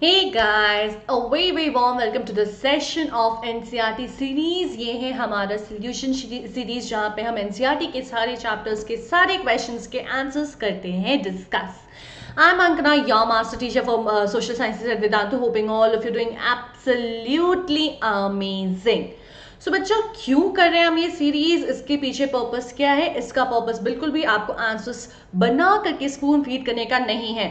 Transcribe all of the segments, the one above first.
Hey guys, a very warm welcome to the session of NCERT series। ये है हमारा solution series जहाँ पे हम NCERT के सारे चैप्टर्स के सारे क्वेश्चंस के आंसर्स करते हैं discuss. I'm Ankana, your master teacher for social sciences at Vedantu, hoping all of you doing absolutely amazing। सो बच्चों क्यों कर रहे हैं हम ये सीरीज, इसके पीछे पर्पस क्या है? इसका पर्पस बिल्कुल भी आपको आंसर्स बना करके स्पून फीड करने का नहीं है।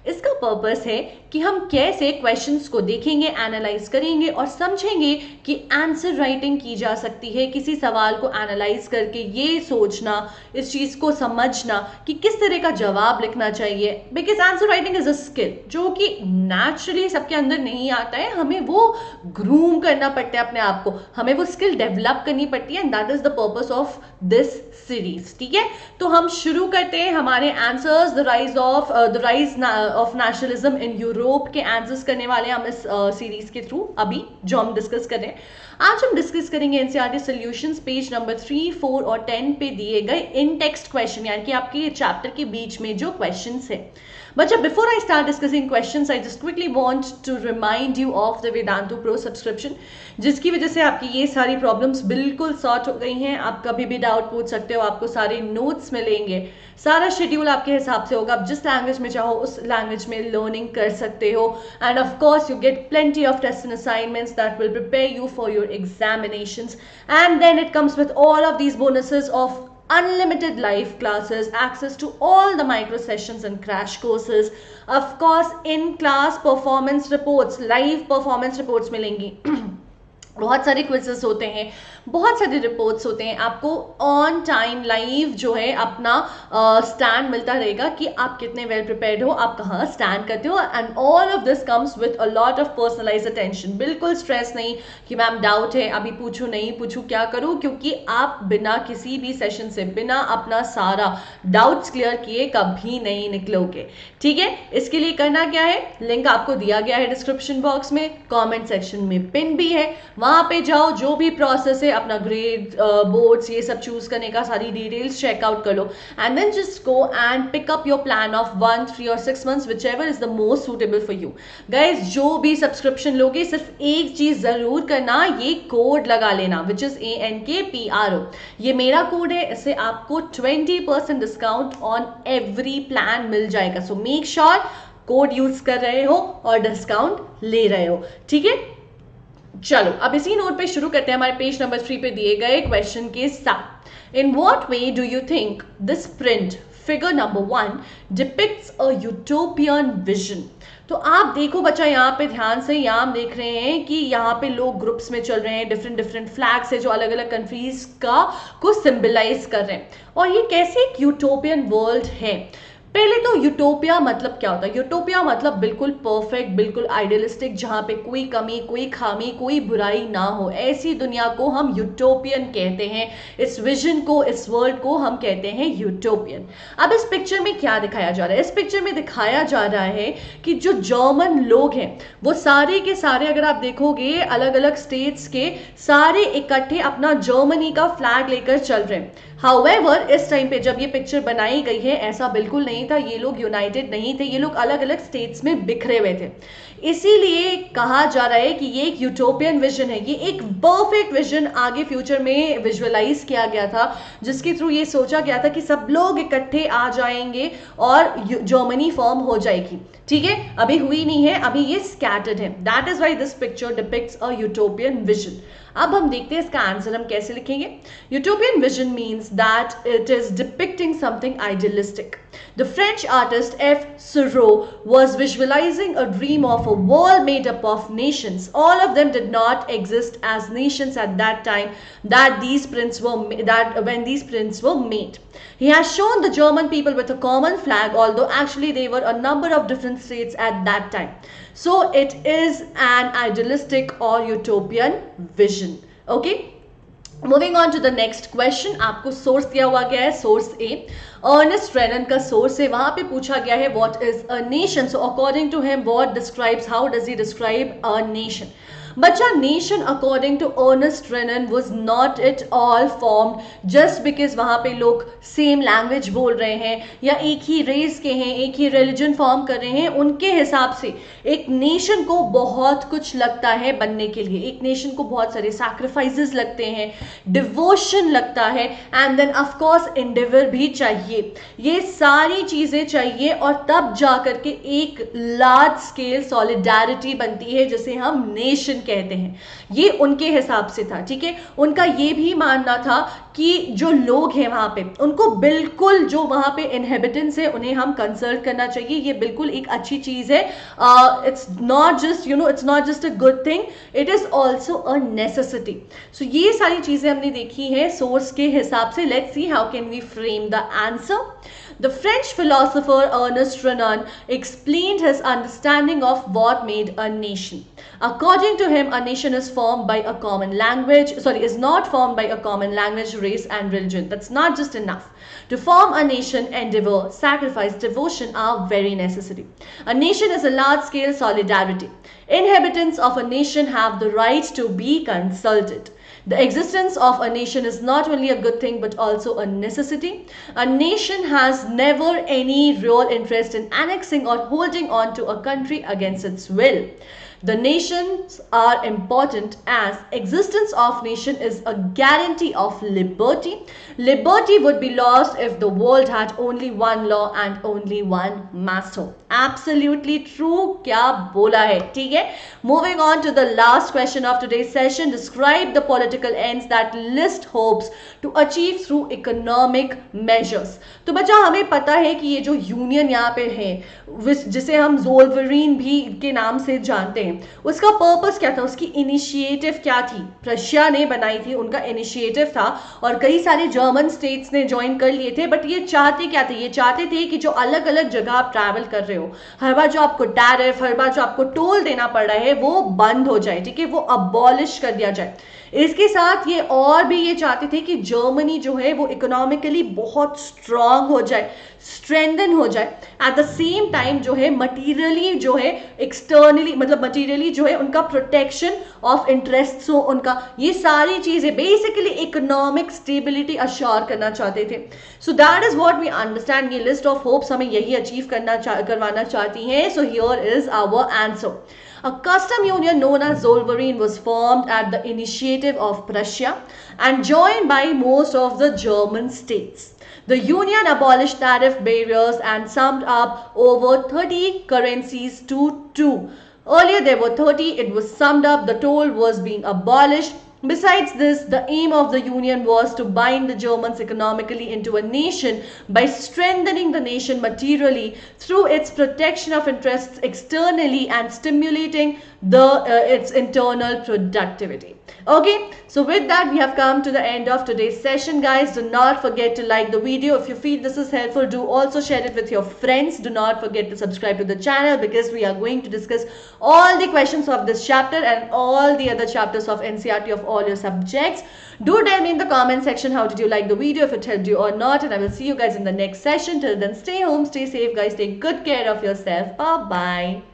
इसका पर्पस है कि हम कैसे क्वेश्चंस को देखेंगे, एनालाइज करेंगे और समझेंगे कि आंसर राइटिंग की जा सकती है। किसी सवाल को एनालाइज करके ये सोचना, इस चीज को समझना कि किस तरह का जवाब लिखना चाहिए। Because answer writing is a skill जो कि नेचुरली सबके अंदर नहीं आता है, हमें वो ग्रूम करना पड़ता है अपने आप को, हमें वो स्किल डेवलप करनी पड़ती है। And that is the purpose of this series. ठीक है, तो हम शुरू करते हैं हमारे answers. The rise of nationalism in Europe के आंसर्स करने वाले हम इस सीरीज के थ्रू अभी जो हम डिस्कस कर रहे हैं। आज हम डिस्कस करेंगे एनसीईआरटी सॉल्यूशंस पेज नंबर 3, 4 और 10 पे दिए गए इन टेक्स्ट क्वेश्चन, यानी कि आपके चैप्टर के बीच में जो क्वेश्चंस है। बच्चा, before I start discussing questions, I just quickly want to remind you of the Vedantu pro subscription, जिसकी वजह से आपकी ये सारी प्रॉब्लम्स बिल्कुल सॉर्ट हो गई हैं। आप कभी भी डाउट पूछ सकते हो, आपको सारे नोट्स मिलेंगे, सारा शेड्यूल आपके हिसाब से होगा। आप जिस लैंग्वेज में चाहो उस लैंग्वेज में लर्निंग कर सकते हो। End of course you get plenty of tests and assignments that will prepare you for your examinations. And then it comes with all of these bonuses of unlimited live classes, access to all the micro sessions and crash courses, of course in class performance reports, live performance reports मिलेंगी बहुत सारे quizzes होते हैं, बहुत सारे reports होते हैं। आपको ऑन टाइम लाइव जो है अपना स्टैंड मिलता रहेगा कि आप कितने वेल प्रिपेयर्ड हो, आप कहाँ स्टैंड करते हो। And all of this comes with a lot of personalised attention. बिल्कुल स्ट्रेस नहीं कि मैम डाउट है, अभी पूछूं नहीं पूछूं क्या करूं, क्योंकि आप बिना किसी भी सेशन से, बिना अपना सारा डाउट्स क्लियर किए कभी नहीं निकलोगे। ठीक है, इसके लिए करना क्या है, लिंक आपको दिया गया है डिस्क्रिप्शन बॉक्स में, कॉमेंट सेक्शन में पिन भी है, वहां पे जाओ, जो भी प्रोसेस है अपना ग्रेड, बोर्ड्स, ये सब चूज करने का सारी डिटेल्स चेकआउट कर लो। And then just go and pick up your plan of 1, 3 और 6 months, whichever is the most suitable for you. Guys, जो भी सब्सक्रिप्शन लोगे सिर्फ एक चीज जरूर करना, ये कोड लगा लेना, विच इज ANKPRO। ये मेरा कोड है, इससे आपको 20% डिस्काउंट ऑन एवरी प्लान मिल जाएगा। So make sure code use कर रहे हो और डिस्काउंट ले रहे हो। ठीक है, चलो अब इसी नोट पे शुरू करते हैं हमारे पेज नंबर 3 पे दिए गए क्वेश्चन के साथ। In what way do you think this print figure number 1 depicts a utopian vision? तो आप देखो बच्चा, यहाँ पे ध्यान से, यहाँ हम देख रहे हैं कि यहाँ पे लोग ग्रुप्स में चल रहे हैं, डिफरेंट फ्लैग्स है जो अलग अलग कंट्रीज का को सिंबलाइज कर रहे हैं। और ये कैसे एक यूटोपियन वर्ल्ड है? पहले तो यूटोपिया मतलब क्या होता है? यूटोपिया मतलब बिल्कुल परफेक्ट, बिल्कुल आइडियलिस्टिक, जहां पे कोई कमी, कोई खामी, कोई बुराई ना हो, ऐसी दुनिया को हम यूटोपियन कहते हैं। इस विजन को, इस वर्ल्ड को हम कहते हैं यूटोपियन। अब इस पिक्चर में क्या दिखाया जा रहा है? इस पिक्चर में दिखाया जा रहा है कि जो जर्मन लोग हैं वो सारे के सारे, अगर आप देखोगे अलग अलग स्टेट्स के, सारे इकट्ठे अपना जर्मनी का फ्लैग लेकर चल रहे हैं। हाउएवर इस टाइम पे जब ये पिक्चर बनाई गई है, ऐसा बिल्कुल नहीं था, ये लोग यूनाइटेड नहीं थे, ये लोग अलग अलग स्टेट्स में बिखरे हुए थे। इसीलिए कहा जा रहा है कि ये एक यूटोपियन विजन है, ये एक परफेक्ट विजन आगे फ्यूचर में विजुअलाइज किया गया था, जिसके थ्रू ये सोचा गया था कि सब लोग इकट्ठे आ जाएंगे और जर्मनी फॉर्म हो जाएगी। ठीक है, अभी हुई नहीं है, अभी ये स्कैटर्ड है। That is why this picture depicts a utopian vision. अब हम देखते हैं इसका आंसर हम कैसे लिखेंगे। Utopian vision means that it is depicting something idealistic. The French artist F. Seurat was visualizing a dream of a world made up of nations. All of them did not exist as nations at that time when these prints were made. He has shown the German people with a common flag, although actually they were a number of different states at that time. So it is an idealistic or utopian vision. Okay? Moving on to the next question. आपको source दिया हुआ गया है, source ए Ernest रेनन का source है। वहां पे पूछा गया है what is a nation. So according to him what describes, how does he describe a nation? बच्चा nation according to Ernest Renan was not it all formed just because वहां पे लोग सेम लैंग्वेज बोल रहे हैं या एक ही रेस के हैं, एक ही रिलीजन फॉर्म कर रहे हैं। उनके हिसाब से एक नेशन को बहुत कुछ लगता है बनने के लिए, एक नेशन को बहुत सारे सैक्रिफाइसेस लगते हैं, डिवोशन लगता है, and then of course endeavour भी चाहिए। ये सारी चीजें चाहिए और तब जाकर के एक लार्ज स्केल सॉलिडारिटी बनती है जिसे हम नेशन कहते हैं। ये उनके हिसाब से था, ठीक है। उनका ये भी मानना था कि जो लोग हैं वहां पे उनको बिल्कुल, जो वहां पे इनहेबिटेंट्स है उन्हें हम कंसल्ट करना चाहिए। ये बिल्कुल एक अच्छी चीज है। It's not just it's not just a good thing, it is also a necessity. So ये सारी चीजें हमने देखी है सोर्स के हिसाब से। Let's see how can we frame the answer. The French philosopher Ernest Renan explained his understanding of what made a nation. According to him, a nation is formed by a common language, is not formed by a common language, race and religion. That's not just enough. To form a nation, endeavor, sacrifice, devotion are very necessary. A nation is a large-scale solidarity. Inhabitants of a nation have the right to be consulted. The existence of a nation is not only a good thing but also a necessity. A nation has never any real interest in annexing or holding on to a country against its will. The nations are important as existence of nation is a guarantee of liberty. Liberty would be lost if the world had only one law and only one master. Absolutely true. क्या बोला है, ठीक है। Moving on to the last question of today's session. Describe the political ends that list hopes to achieve through economic measures. तो बच्चा हमें पता है कि ये जो यूनियन यहाँ पे है जिसे हम ज़ोल्वरीन भी के नाम से जानते हैं, उसका पर्पस क्या था, उसकी इनिशिएटिव क्या थी। रशिया ने बनाई थी, उनका इनिशिएटिव था और कई सारे जर्मन स्टेट्स ने ज्वाइन कर लिए थे। बट ये चाहते क्या थे, ये चाहते थे कि जो अलग अलग जगह आप ट्रैवल कर रहे हो, हर बार जो आपको टैरिफ, हर बार जो आपको टोल देना पड़ रहा है वो बंद हो जाए, ठीक है, वो अबॉलिश कर दिया जाए। इसके साथ ये और भी ये चाहते थे कि जर्मनी जो है वो इकोनॉमिकली बहुत स्ट्रांग हो जाए, स्ट्रेंथन हो जाए। एट द सेम टाइम जो है मटीरियली जो है एक्सटर्नली, मतलब मटीरियली जो है उनका प्रोटेक्शन ऑफ इंटरेस्ट हो उनका, ये सारी चीजें बेसिकली इकोनॉमिक स्टेबिलिटी अश्योर करना चाहते थे। So that is what we understand. ये लिस्ट ऑफ होप्स हमें यही अचीव करवाना चाहती हैं। So here is our answer. A custom union known as Zollverein was formed at the initiative of Prussia and joined by most of the German states. The union abolished tariff barriers and summed up over 30 currencies to 2. Earlier there were 30, it was summed up, the toll was being abolished. Besides this, the aim of the union was to bind the Germans economically into a nation by strengthening the nation materially through its protection of interests externally and stimulating its internal productivity. Okay, so with that we have come to the end of today's session, guys. Do not forget to like the video. If you feel this is helpful, do also share it with your friends. Do not forget to subscribe to the channel because we are going to discuss all the questions of this chapter and all the other chapters of NCERT of all your subjects. Do tell me in the comment section how did you like the video, if it helped you or not, and I will see you guys in the next session. Till then, stay home, stay safe, guys. Take good care of yourself. Bye bye.